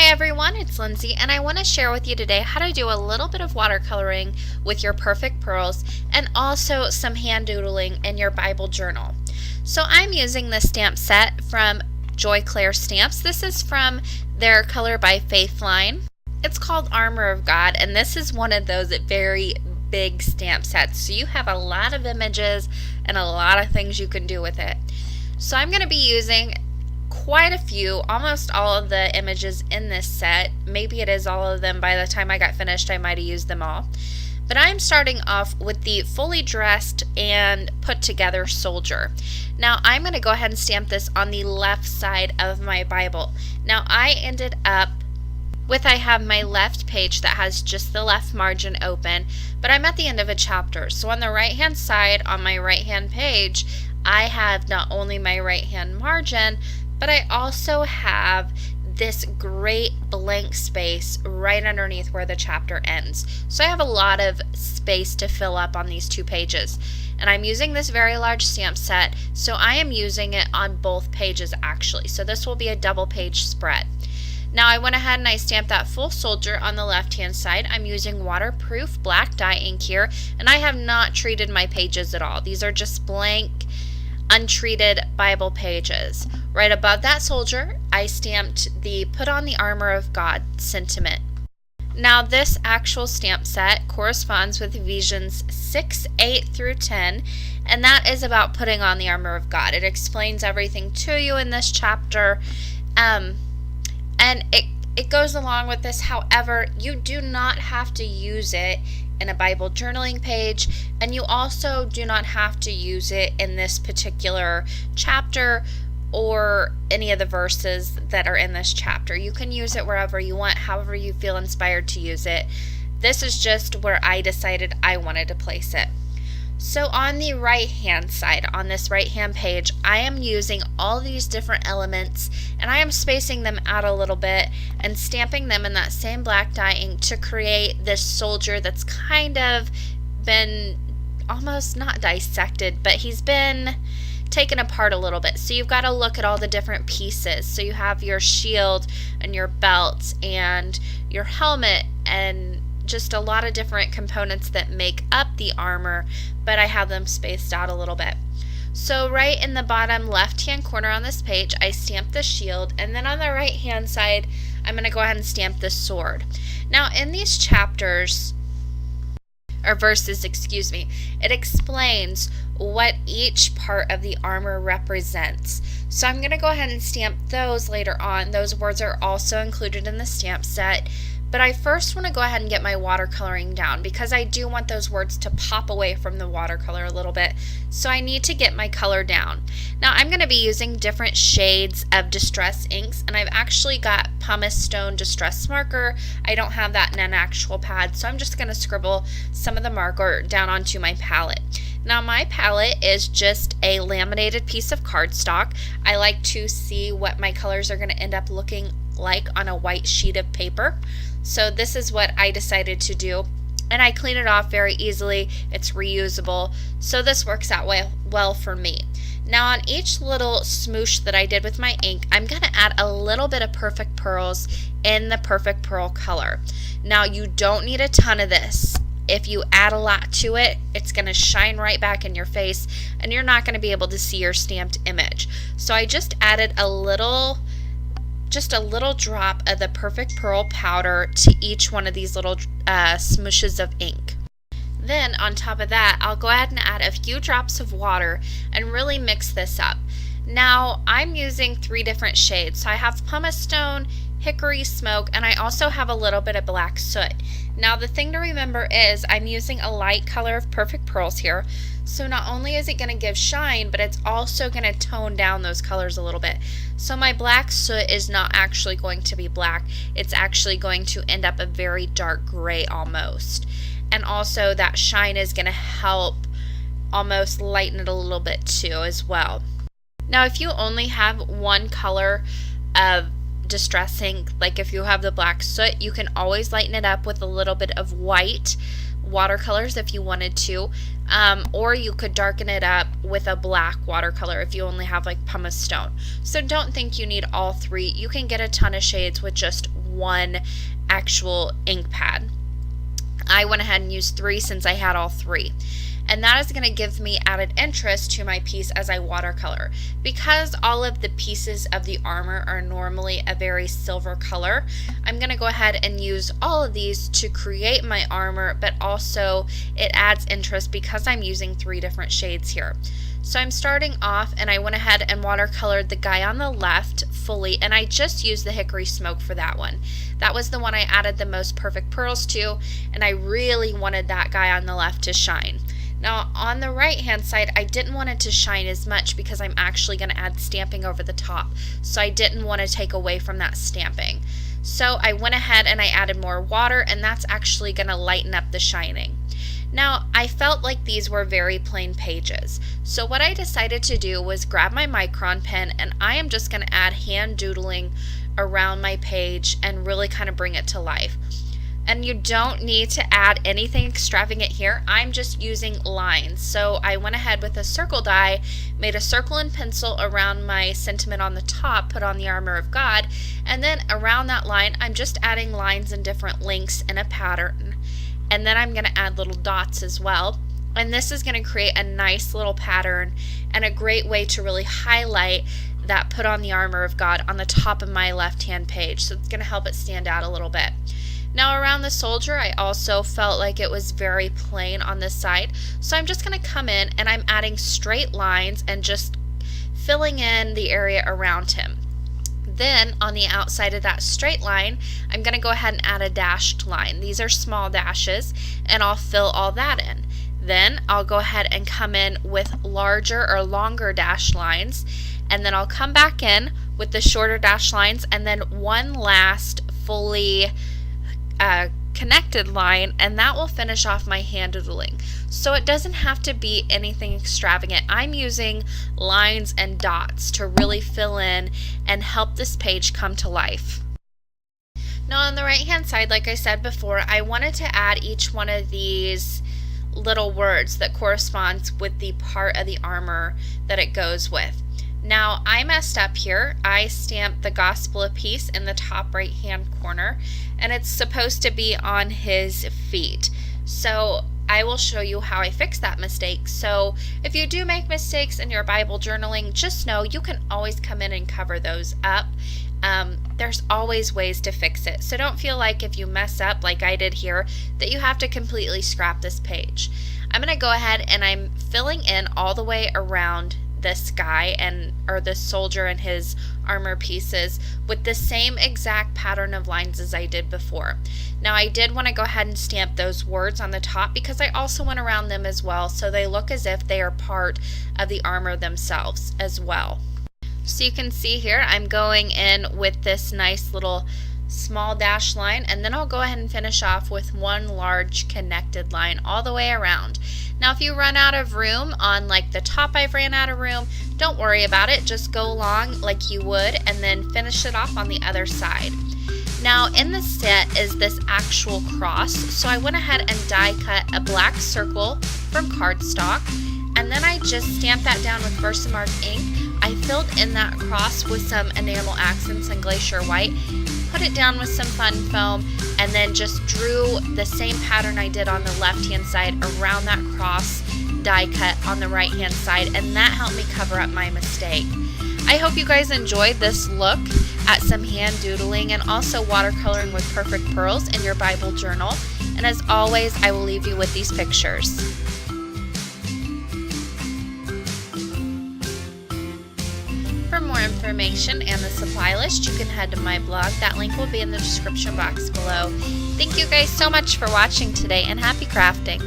Hi everyone, it's Lindsay, and I want to share with you today how to do a little bit of watercoloring with your perfect pearls and also some hand doodling in your Bible journal. So I'm using this stamp set from Joy Claire Stamps. This is from their Color by Faith line. It's called Armor of God, and this is one of those very big stamp sets. So you have a lot of images and a lot of things you can do with it. So I'm going to be using quite a few, almost all of the images in this set. Maybe it is all of them. By the time I got finished, I might have used them all. But I'm starting off with the fully dressed and put together soldier. Now I'm going to go ahead and stamp this on the left side of my Bible. Now I ended up with, I have my left page that has just the left margin open, but I'm at the end of a chapter. So on the right hand side on my right hand page, I have not only my right hand margin, but I also have this great blank space right underneath where the chapter ends. So I have a lot of space to fill up on these two pages. And I'm using this very large stamp set, so I am using it on both pages actually. So this will be a double page spread. Now I went ahead and I stamped that full soldier on the left hand side. I'm using waterproof black dye ink here, and I have not treated my pages at all. These are just blank, untreated Bible pages. Right above that soldier, I stamped the Put on the Armor of God sentiment. Now this actual stamp set corresponds with Ephesians 6:8 through 10, and that is about putting on the armor of God. It explains everything to you in this chapter, and it goes along with this. However, you do not have to use it in a Bible journaling page, and you also do not have to use it in this particular chapter or any of the verses that are in this chapter. You can use it wherever you want, however you feel inspired to use it. This is just where I decided I wanted to place it. So on the right hand side, on this right hand page, I am using all these different elements, and I am spacing them out a little bit and stamping them in that same black dye ink to create this soldier that's kind of been almost not dissected, but he's been taken apart a little bit. So you've got to look at all the different pieces. So you have your shield and your belt and your helmet and just a lot of different components that make up the armor, but I have them spaced out a little bit. So right in the bottom left hand corner on this page, I stamped the shield, and then on the right hand side, I'm going to go ahead and stamp the sword. Now in these chapters, or verses, excuse me, it explains what each part of the armor represents. So I'm going to go ahead and stamp those later on. Those words are also included in the stamp set. But I first want to go ahead and get my watercoloring down because I do want those words to pop away from the watercolor a little bit. So I need to get my color down. Now I'm going to be using different shades of distress inks, and I've actually got pumice stone distress marker. I don't have that in an actual pad, so I'm just going to scribble some of the marker down onto my palette. Now my palette is just a laminated piece of cardstock. I like to see what my colors are going to end up looking like on a white sheet of paper. So this is what I decided to do, and I clean it off very easily. It's reusable, so this works out well for me. Now on each little smoosh that I did with my ink, I'm going to add a little bit of perfect pearls in the perfect pearl color. Now you don't need a ton of this. If you add a lot to it, it's going to shine right back in your face, and you're not going to be able to see your stamped image. So I just added just a little drop of the perfect pearl powder to each one of these little smooshes of ink. Then on top of that, I'll go ahead and add a few drops of water and really mix this up. Now I'm using 3 different shades. So I have pumice stone, hickory smoke, and I also have a little bit of black soot. Now the thing to remember is I'm using a light color of perfect pearls here, so not only is it going to give shine, but it's also going to tone down those colors a little bit. So my black soot is not actually going to be black, it's actually going to end up a very dark gray almost. And also that shine is going to help almost lighten it a little bit too as well. Now if you only have one color of distress ink, like if you have the black soot, you can always lighten it up with a little bit of white watercolors if you wanted to, or you could darken it up with a black watercolor if you only have like pumice stone. So don't think you need all 3. You can get a ton of shades with just one actual ink pad. I went ahead and used 3 since I had all 3. And that is going to give me added interest to my piece as I watercolor. Because all of the pieces of the armor are normally a very silver color, I'm going to go ahead and use all of these to create my armor, but also it adds interest because I'm using 3 different shades here. So I'm starting off, and I went ahead and watercolored the guy on the left fully, and I just used the hickory smoke for that one. That was the one I added the most perfect pearls to, and I really wanted that guy on the left to shine. Now on the right hand side, I didn't want it to shine as much because I'm actually going to add stamping over the top, so I didn't want to take away from that stamping. So I went ahead and I added more water, and that's actually going to lighten up the shining. Now, I felt like these were very plain pages, so what I decided to do was grab my micron pen, and I am just going to add hand doodling around my page and really kind of bring it to life. And you don't need to add anything extravagant here. I'm just using lines. So I went ahead with a circle die, made a circle and pencil around my sentiment on the top, put on the armor of God, and then around that line, I'm just adding lines in different lengths in a pattern. And then I'm going to add little dots as well. And this is going to create a nice little pattern and a great way to really highlight that put on the armor of God on the top of my left-hand page. So it's going to help it stand out a little bit. Now around the soldier, I also felt like it was very plain on this side. So I'm just going to come in and I'm adding straight lines and just filling in the area around him. Then on the outside of that straight line, I'm going to go ahead and add a dashed line. These are small dashes, and I'll fill all that in. Then I'll go ahead and come in with larger or longer dashed lines, and then I'll come back in with the shorter dashed lines, and then one last fully connected line, and that will finish off my hand doodling. So it doesn't have to be anything extravagant. I'm using lines and dots to really fill in and help this page come to life. Now on the right hand side, like I said before, I wanted to add each one of these little words that corresponds with the part of the armor that it goes with. Now I messed up here. I stamped the gospel of peace in the top right hand corner, and it's supposed to be on his feet. So I will show you how I fixed that mistake. So if you do make mistakes in your Bible journaling, just know you can always come in and cover those up. There's always ways to fix it. So don't feel like if you mess up like I did here that you have to completely scrap this page. I'm going to go ahead and I'm filling in all the way around this guy or this soldier and his armor pieces with the same exact pattern of lines as I did before. Now I did want to go ahead and stamp those words on the top because I also went around them as well, so they look as if they are part of the armor themselves as well. So you can see here I'm going in with this nice little small dash line, and then I'll go ahead and finish off with one large connected line all the way around. Now if you run out of room on like the top, I've ran out of room, don't worry about it, just go along like you would and then finish it off on the other side. Now in the set is this actual cross, so I went ahead and die cut a black circle from cardstock, and then I just stamped that down with Versamark ink. I filled in that cross with some enamel accents and glacier white, put it down with some fun foam, and then just drew the same pattern I did on the left hand side around that cross die cut on the right hand side, and that helped me cover up my mistake. I hope you guys enjoyed this look at some hand doodling and also watercoloring with perfect pearls in your Bible journal. And as always, I will leave you with these pictures. For more information and the supply list, you can head to my blog. That link will be in the description box below. Thank you guys so much for watching today, and happy crafting!